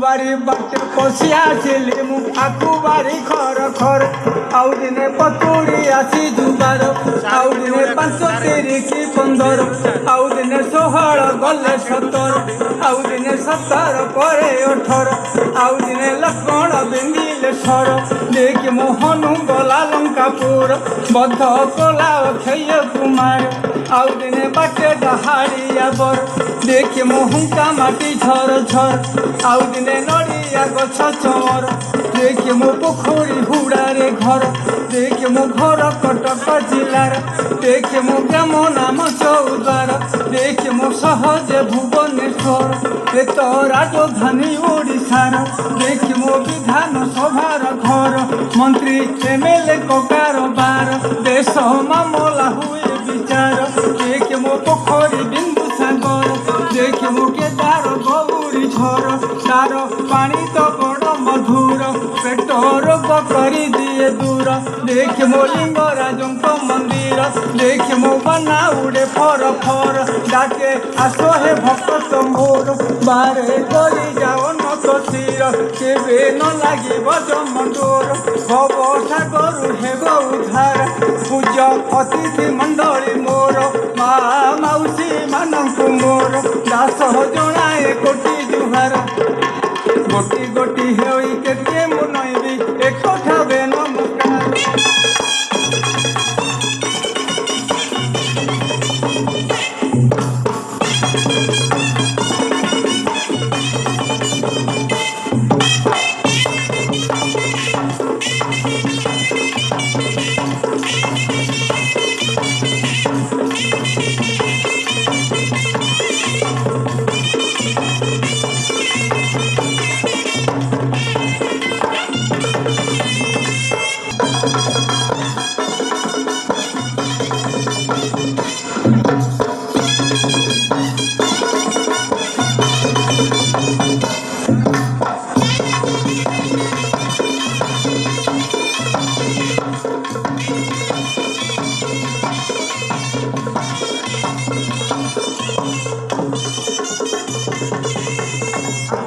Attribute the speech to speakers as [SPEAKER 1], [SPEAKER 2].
[SPEAKER 1] बारी बाटे पशि आसिली मु आकु बारी खर खर आउ दिने पतुड़ी आसी जुबार आउ दिने 5 30 15 आउ दिने 16 गले 17 आउ दिने 17 परे 18 आउ दिने लक्ष्मण बिंदिले सर देख मोहनु गला लंकापुर बद्ध कोला अक्षय कुमार आउ दिने बाटे डहाड़िया बर देख मोहुका माटी झर झर आउ दिने नड़िया गछ चमर देख मो पोखरी हुड़ारे घर देख मो घर कटक जिलार देख मो ग्राम नाम चौद्वार देख मो सहज भुवनेश्वर ए तो राजधानी ओडिशार देख मो विधान सभार घर मंत्री एमएलए को कारोबार देश मामला हुए विचार देख मो पोखरी बिंदु सागर देख मो केदार गौरी झर तार पानी तो बड़ मधुर पेट रोग करी दिए दूर देख मो लिंगराज मंदिर देख मो बना उड़े फर फर डाके आसो हे भक्त मोर बारे करी जाओ न तो तीर केबे न लागे जमडोर भव सागर हेब उद्धार पूज अतिथि मंडली मोर मा मौसी मानकु मोर दास जनाए कोटि जुहार गोटी गोटी होई केते मुनैबी एक